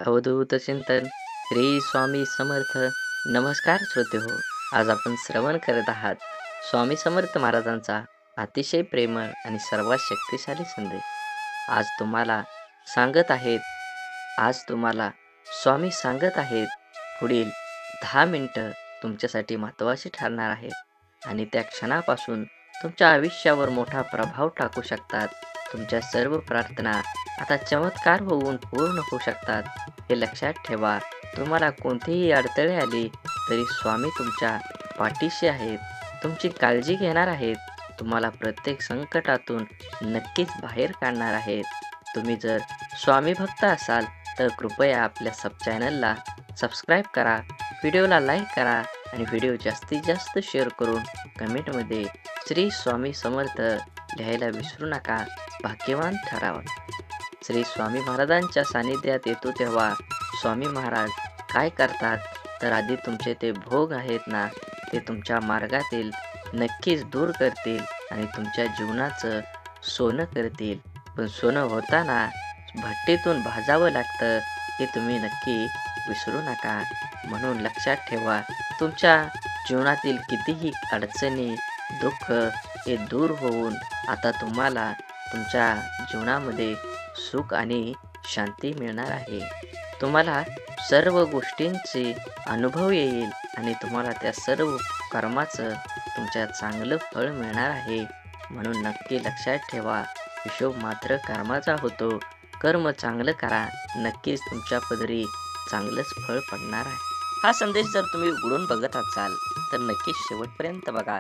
अवधूत चिंतन श्री स्वामी समर्थ. नमस्कार श्रोते हो. आज आपण श्रवण करत आहात स्वामी समर्थ महाराजांचा अतिशय प्रेमळ आणि सर्वात शक्तिशाली संदेश. आज तुम्हाला सांगत आहेत आज तुम्हाला स्वामी सांगत आहेत पुढील 10 मिनिटं तुमच्यासाठी महत्त्वाची ठरणार आहेत आणि त्या क्षणापासून तुमच्या आयुष्यावर मोठा प्रभाव टाकू शकतात. तुमच्या सर्व प्रार्थना आता चमत्कार होऊन पूर्ण होऊ शकतात. हे लक्षात ठेवा. तुम्हाला कोणतीही अडथळे आली तरी स्वामी तुमच्या पाठीशी आहेत. तुमची काळजी घेणार आहेत. तुम्हाला प्रत्येक संकटातून नक्कीच बाहेर काढणार आहेत. तुम्ही जर स्वामी भक्त असाल तर कृपया आपल्या चॅनलला सबस्क्राईब करा, व्हिडिओला लाईक करा आणि व्हिडिओ जास्तीत जास्त शेअर करून कमेंटमध्ये श्री स्वामी समर्थ लिहायला विसरू नका. भाग्यवान ठरावा. श्री स्वामी महाराजांच्या सानिध्यात येतो तेव्हा स्वामी महाराज काय करतात तर आधी तुमचे ते भोग आहेत ना ते तुमच्या मार्गातील नक्कीच दूर करतील आणि तुमच्या जीवनाचं सोनं करतील. पण सोनं होताना भट्टीतून भाजावं लागतं हे तुम्ही नक्की विसरू नका. म्हणून लक्षात ठेवा, तुमच्या जीवनातील कितीही अडचणी दुःख हे दूर होऊन आता तुम्हाला तुमच्या जीवनामध्ये सुख आणि शांती मिळणार आहे. तुम्हाला सर्व गोष्टींचे अनुभव येईल आणि तुम्हाला त्या सर्व कर्माचं तुमच्या चांगलं फळ मिळणार आहे. म्हणून नक्की लक्षात ठेवा, हिशोब मात्र कर्माचा होतो. कर्म चांगलं करा, नक्कीच तुमच्या पदरी चांगलंच फळ पडणार आहे. हा संदेश जर तुम्ही उघडून बघत असाल तर नक्कीच शेवटपर्यंत बघा.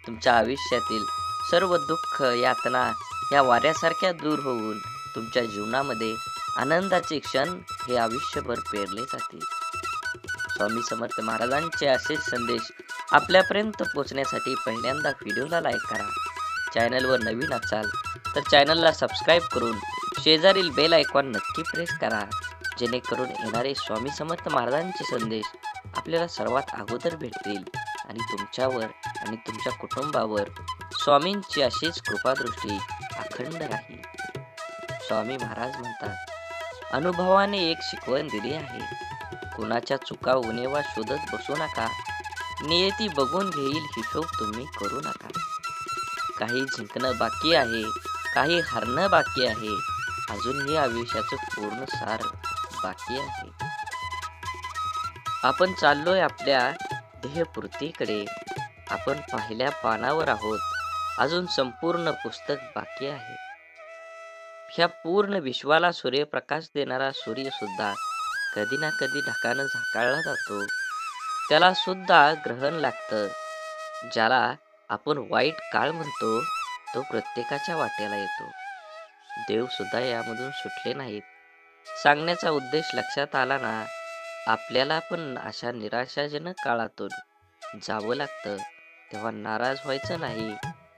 तुमच्या आयुष्यातील सर्व दुःख यातना या वाऱ्यासारख्या दूर होऊन तुमच्या जीवनामध्ये आनंदाचे क्षण हे आयुष्यभर पेरले जातील. स्वामी समर्थ महाराजांचे असेच संदेश आपल्यापर्यंत पोहोचण्यासाठी पहिल्यांदा व्हिडिओला लाईक करा. चॅनलवर नवीन असाल तर चॅनलला सबस्क्राईब करून शेजारील बेल आयकॉन नक्की प्रेस करा, जेणेकरून येणारे स्वामी समर्थ महाराजांचे संदेश आपल्याला सर्वात अगोदर भेटतील आणि तुमच्यावर आणि तुमच्या कुटुंबावर स्वामींची अशीच कृपादृष्टी अखंड राहील. स्वामी महाराज म्हणतात, अनुभवाने एक शिकवण दिली आहे. कुणाच्या चुका उणेवा शोधत बसू नका. नियती बघून घेईल, हिशोब तुम्ही करू नका. काही जिंकणं बाकी आहे, काही हरणं बाकी आहे, अजूनही आयुष्याचं पूर्ण सार बाकी आहे. आपण चाललोय आपल्या ध्येयपूर्तीकडे. आपण पहिल्या पानावर आहोत. अजून संपूर्ण पुस्तक बाकी आहे. ह्या पूर्ण विश्वाला सूर्यप्रकाश देणारा सूर्य सुद्धा कधी ना कधी ढगानं झाकाळला जातो. त्याला सुद्धा ग्रहण लागतं. ज्याला आपण वाईट काळ म्हणतो तो प्रत्येकाच्या वाट्याला येतो. देव सुद्धा यामधून सुटले नाहीत. सांगण्याचा उद्देश लक्षात आला ना. आपल्याला पण अशा निराशाजनक काळातून जावं लागतं. तेव्हा नाराज व्हायचं नाही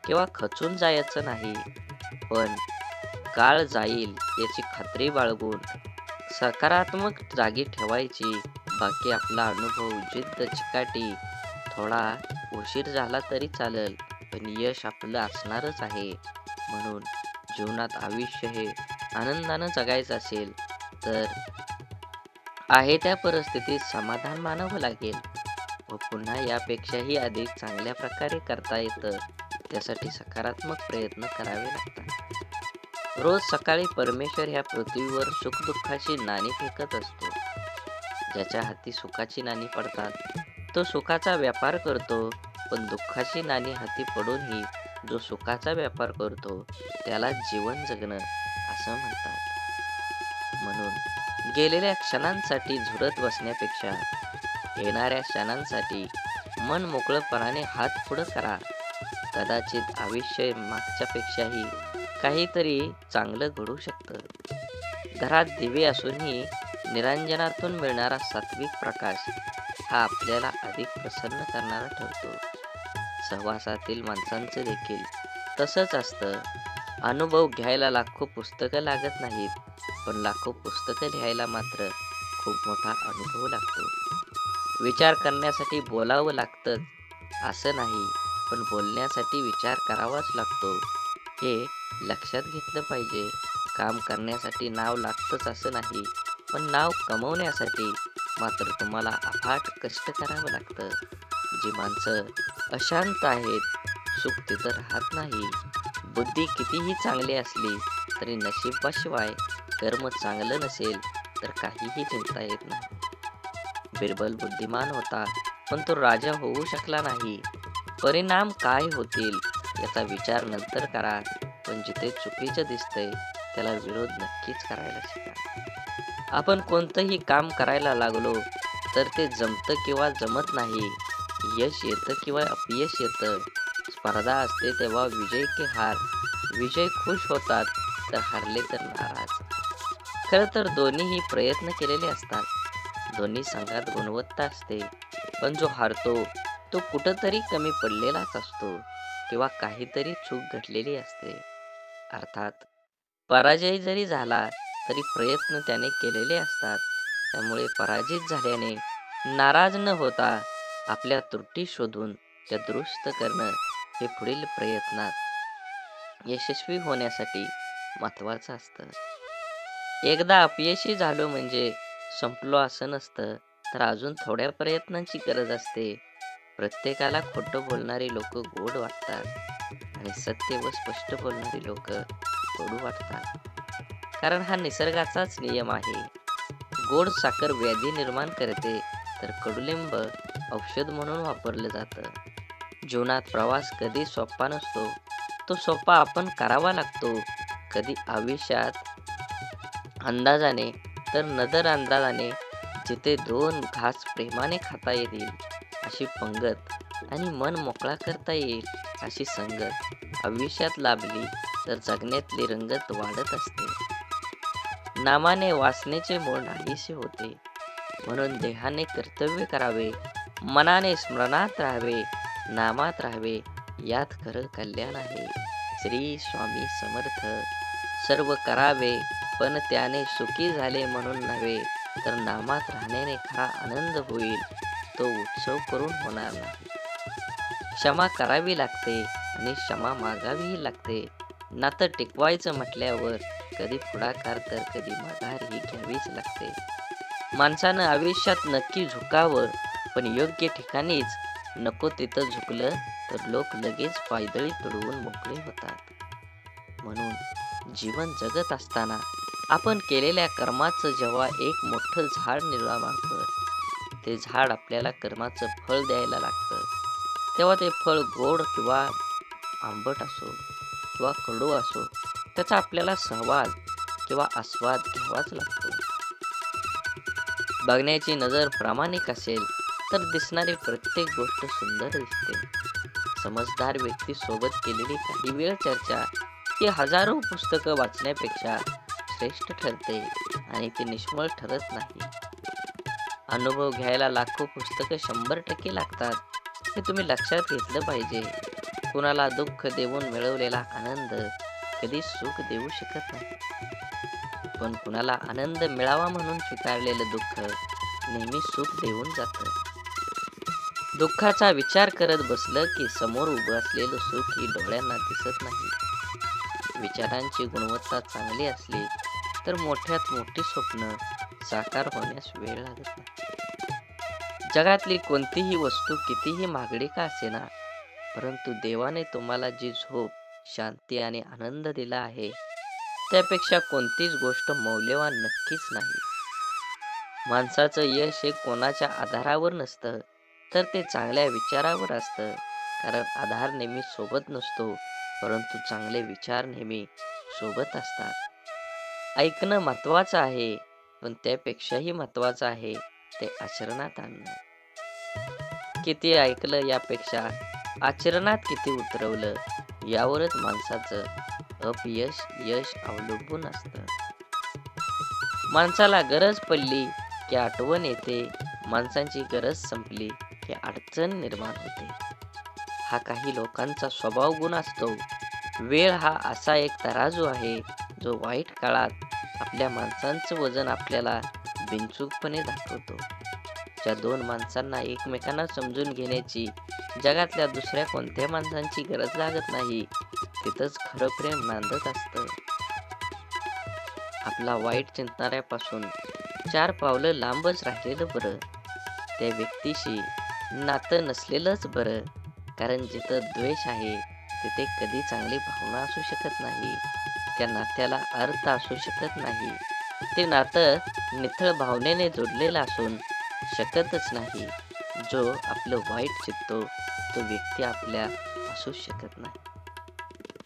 किंवा खचून जायचं नाही, पण काळ जाईल याची खात्री बाळगून सकारात्मक जागी ठेवायची. बाकी आपला अनुभव, जिद्द, चिकाटी थोडा उशीर झाला तरी चालेल, पण यश आपलं असणारच आहे. म्हणून जीवनात आयुष्य हे आनंदानं जगायचं असेल तर आहे त्या परिस्थितीत समाधान मानावं लागेल व पुन्हा यापेक्षाही अधिक चांगल्या प्रकारे करता येतं. त्यासाठी सकारात्मक प्रयत्न करावे लागतात. रोज सकाळी परमेश्वर ह्या पृथ्वीवर सुखदुःखाची नाणी फेकत असतो. ज्याच्या हाती सुखाची नाणी पडतात तो सुखाचा व्यापार करतो, पण दुःखाची नाणी हाती पडूनही जो सुखाचा व्यापार करतो त्याला जीवन जगणं असं म्हणतात. म्हणून गेलेल्या क्षणांसाठी झुरत बसण्यापेक्षा येणाऱ्या क्षणांसाठी मन मोकळेपणाने हात पुढं करा. कदाचित आयुष्य मागच्यापेक्षाही काहीतरी चांगलं घडू शकतं. घरात दिवे असूनही निरांजनातून मिळणारा सात्विक प्रकाश हा आपल्याला अधिक प्रसन्न करणारा ठरतो. सहवासातील माणसांचं देखील तसंच असतं. अनुभव घ्यायला लाखो पुस्तकं लागत नाहीत, पण लाखो पुस्तकं लिहायला मात्र खूप मोठा अनुभव लागतो. विचार करण्यासाठी बोलावं लागतं असं नाही, पण बोलण्यासाठी विचार करावाच लागतो हे लक्षात घेतलं पाहिजे. काम करण्यासाठी नाव लागतंच असं नाही, पण नाव कमवण्यासाठी मात्र तुम्हाला अफाट कष्ट करावं लागतं. जी माणसं अशांत आहेत, सुख तिथं राहत नाही. बुद्धी कितीही चांगली असली तरी नशिबाशिवाय कर्म चांगलं नसेल तर काहीही जिंकता येत नाही. बिरबल बुद्धिमान होता, पण तो राजा होऊ शकला नाही. परिणाम काय होतील याचा विचार नंतर करा, पण जिथे चुकीचं दिसतंय त्याला विरोध नक्कीच करायला शिका. आपण कोणतंही काम करायला लागलो तर ते जमतं किंवा जमत नाही, यश येतं किंवा अपयश येतं, स्पर्धा असते तेव्हा विजय की हार, विजय खुश होतात तर हारले तर नाराज. खरं तर दोन्हीही प्रयत्न केलेले असतात. दोन्ही संघात गुणवत्ता असते, पण जो हारतो तो कुठंतरी कमी पडलेलाच असतो किंवा काहीतरी चूक घडलेली असते. अर्थात पराजय जरी झाला तरी प्रयत्न त्याने केलेले असतात. त्यामुळे पराजित झाल्याने नाराज न होता आपल्या त्रुटी शोधून त्या दुरुस्त करणं हे पुढील प्रयत्नात यशस्वी होण्यासाठी महत्त्वाचं असतं. एकदा अपयशी झालो म्हणजे संपलो असं नसतं, तर अजून थोड्या प्रयत्नांची गरज असते. प्रत्येकाला खोटं बोलणारी लोक गोड वाटतात आणि सत्य व स्पष्ट बोलणारी लोक कडू वाटतात. कारण हा निसर्गाचाच नियम आहे. गोड साखर व्याधी निर्माण करते, तर कडुलिंब औषध म्हणून वापरलं जातं. जीवनात प्रवास कधी सोपा नसतो. तो सोपा आपण करावा लागतो. कधी आयुष्यात अंदाजाने तर नदर अंदाजाने, जिथे दोन घास प्रेमाने खाता येतील अशी पंगत आणि मन मोकळा करता येईल अशी संगत आयुष्यात लाभली तर जगण्यातली रंगत वाढत असते. नामाने वासनेचे मूळ नाहीसे होते. म्हणून देहाने कर्तव्य करावे, मनाने स्मरणात राहावे, नामात राहावे, यात खरं कल्याण आहे. श्री स्वामी समर्थ. सर्व करावे पण त्याने सुखी झाले म्हणून नव्हे, तर नामात राहण्याने खरा आनंद होईल, तो उत्सव करून होणार नाही. क्षमा करावी लागते आणि क्षमा मागावीही लागते. नातं टिकवायचं म्हटल्यावर कधी पुढाकार तर कधी माघार ही घ्यावीच लागते. माणसानं आयुष्यात नक्की झुकावं, पण योग्य ठिकाणीच. नको तिथं झुकलं तर लोक लगेच पायदळी तुडवून मोकळे होतात. म्हणून जीवन जगत असताना आपण केलेल्या कर्माचं जेव्हा एक मोठं झाड निर्माण होतं, ते झाड आपल्याला कर्माचं फळ द्यायला लागतं, तेव्हा ते फळ गोड किंवा आंबट असो किंवा कडू असो, त्याचा आपल्याला सहवाद किंवा आस्वाद घ्यावाच लागतो. बघण्याची नजर प्रामाणिक असेल तर दिसणारी प्रत्येक गोष्ट सुंदर दिसते. समजदार व्यक्ती सोबत केलेली काही वेळ चर्चा ही हजारो पुस्तकं वाचण्यापेक्षा श्रेष्ठ ठरते आणि ती निष्फळ ठरत नाही. अनुभव घ्यायला लाखो पुस्तकं 100% लागतात, हे तुम्ही लक्षात घेतलं पाहिजे. कुणाला दुःख देऊन मिळवलेला आनंद कधी सुख देऊ शकत नाही, पण कुणाला आनंद मिळावा म्हणून स्वीकारलेलं दुःख नेहमी सुख देऊन जातं. दुःखाचा विचार करत बसलं की समोर उभं असलेलं सुख ही डोळ्यांना दिसत नाही. विचारांची गुणवत्ता चांगली असली तर मोठ्यात मोठी स्वप्न साकार होण्यास वेळ लागत नाही. जगातली कोणतीही वस्तू कितीही महागडी का असेना, परंतु देवाने तुम्हाला जी झोप, शांती आणि आनंद दिला आहे, त्यापेक्षा कोणतीच गोष्ट मौल्यवान नक्कीच नाही. माणसाचं यश हे कोणाच्या आधारावर नसतं, तर ते चांगल्या विचारावर असतं. कारण आधार नेहमी सोबत नसतो, परंतु चांगले विचार नेहमी सोबत असतात. ऐकणं महत्त्वाचं आहे, पण त्यापेक्षाही महत्त्वाचं आहे ते आचरणात आणणं. किती ऐकलं यापेक्षा आचरणात किती उतरवलं यावरच माणसाचं अपयश यश अवलंबून असतं. माणसाला गरज पडली की आठवण येते, माणसांची गरज संपली की अडचण निर्माण होते. हा काही लोकांचा स्वभाव गुण असतो. वेळ हा असा एक तराजू आहे, जो वाईट काळात आपल्या माणसांचं वजन आपल्याला बिनचूकपणे दाखवतो. ज्या दोन माणसांना एकमेकांना समजून घेण्याची जगातल्या दुसऱ्या कोणत्या माणसांची गरज लागत नाही, तिथंच खरं प्रेम नांदत असतं. आपला वाईट चिंतणाऱ्यापासून 4 पावलं लांबच राहिलेलं बरं. त्या व्यक्तीशी नातं नसलेलंच बरं. कारण जिथं द्वेष आहे, तिथे कधी चांगली भावना असू शकत नाही. त्या नात्याला अर्थ असू शकत नाही. ते नातं निथळ भावनेने जोडलेलं असून शकतच नाही. जो आपलं वाईट चित्तो, तो व्यक्ती आपल्या असू शकत नाही.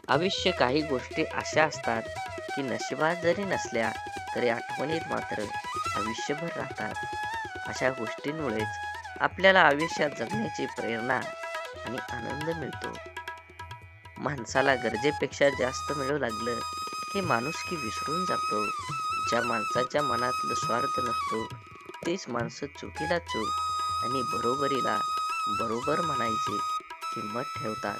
आयुष्य काही गोष्टी अशा असतात, की नशिबात जरी नसल्या, तरी आठवणीत मात्र आयुष्यभर राहतात. अशा गोष्टींमुळेच आपल्याला आयुष्यात जगण्याची प्रेरणा आणि आनंद मिळतो. माणसाला गरजेपेक्षा जास्त मिळू लागलं, की माणुसकी विसरून जातो. ज्या माणसाच्या मनातलं स्वार्थ नसतो, तेच माणसं चुकीला चूक आणि बरोबरीला बरोबर म्हणायची हिंमत ठेवतात.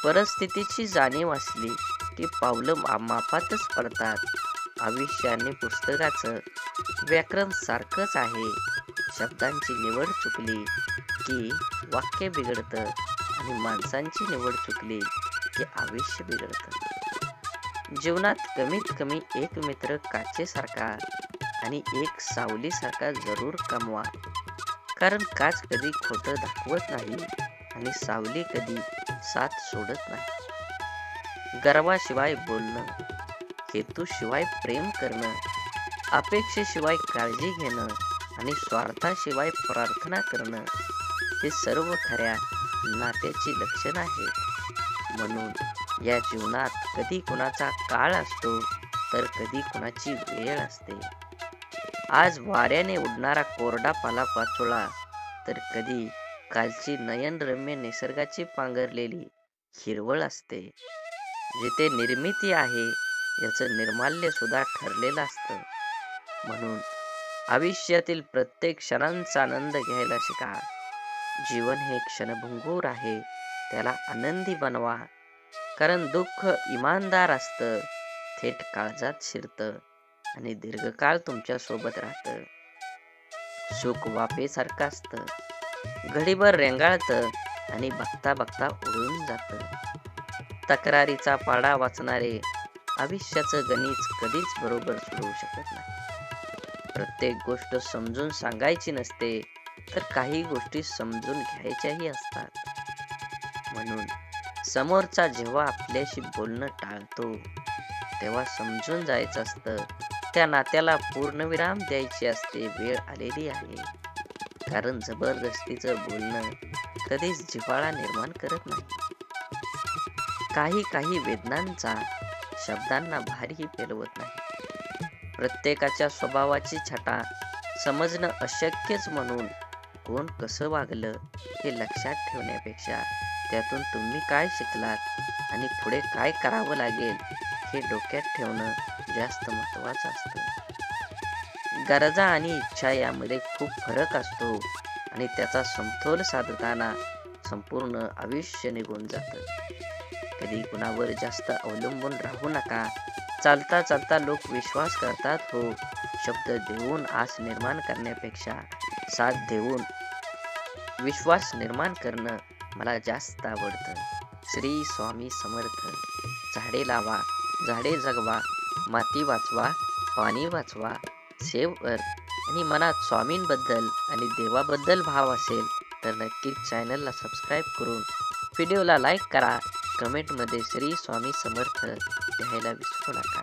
परिस्थितीची जाणीव असली, की पावलं मापातच पडतात. आयुष्य आणि पुस्तकाचं व्याकरण सारखंच आहे. शब्दांची निवड चुकली, की वाक्य बिघडतं आणि माणसांची निवड चुकली, की आयुष्य बिघडतं. जीवनात कमीत कमी एक मित्र काचेसारखा आणि एक सावलीसारखा जरूर कमवा. कारण काच कधी खोटं दाखवत नाही आणि सावली कधी साथ सोडत नाही. गर्वाशिवाय बोलणं, हेतूशिवाय प्रेम करणं, अपेक्षेशिवाय काळजी घेणं आणि स्वार्थाशिवाय प्रार्थना करणं हे सर्व खऱ्या नात्याची लक्षणं आहेत. म्हणून या जीवनात कधी कुणाचा काळ असतो, तर कधी कुणाची वेळ असते. आज वाऱ्याने उडणारा कोरडा पालापाचोळा, तर कधी कालची नयनरम्य निसर्गाची पांघरलेली हिरवळ असते. जिथे निर्मिती आहे, याचं निर्माल्य सुद्धा ठरलेलं असतं. म्हणून आयुष्यातील प्रत्येक क्षणांचा आनंद घ्यायला शिका. जीवन हे क्षणभंगूर आहे, त्याला आनंदी बनवा. कारण दुःख इमानदार असतं, थेट काळजात शिरतं आणि दीर्घकाळ तुमच्या सोबत राहतं. सुख वाफेसारखं असतं, घडीभर रेंगाळतं आणि बघता बघता उडून जातं. तक्रारीचा पाडा वाचणारे आयुष्याचं गणित कधीच बरोबर सोडवू शकत नाही. प्रत्येक गोष्ट समजून सांगायची नसते, तर काही गोष्टी समजून घ्यायच्याही असतात. म्हणून समोरचा जेव्हा आपल्याशी बोलणं टाळतो, तेव्हा समजून जायचं असतं, त्या नात्याला पूर्णविराम द्यायची असते वेळ आलेली आहे. कारण जबरदस्तीचं बोलणं कधीच जिव्हाळा निर्माण करत नाही. काही काही वेदनांचा शब्दांना भारी पेलवत नाही. प्रत्येकाच्या स्वभावाची छटा समजणं अशक्यच म्हणून कोण कसं वागलं हे लक्षात ठेवण्यापेक्षा त्यातून तुम्ही काय शिकलात आणि पुढे काय करावं लागेल हे डोक्यात ठेवणं जास्त महत्त्वाचं असतं. गरजा आणि इच्छा यामध्ये खूप फरक असतो आणि त्याचा समतोल साधताना संपूर्ण आयुष्य निघून जातं. कधी कुणावर जास्त अवलंबून राहू नका. चालता चालता लोक विश्वास करतात हो. शब्द देऊन आस निर्माण करण्यापेक्षा साथ देऊन विश्वास निर्माण करणं मला जास्त आवडतं. श्री स्वामी समर्थ. झाडे लावा, झाडे जगवा, माती वाचवा, पाणी वाचवा, सेव आणि मनात स्वामींबद्दल आणि देवाबद्दल भाव असेल तर नक्कीच चॅनलला सबस्क्राईब करून व्हिडिओला लाईक करा. कमेंटमध्ये श्री स्वामी समर्थ लिहायला विसरू नका.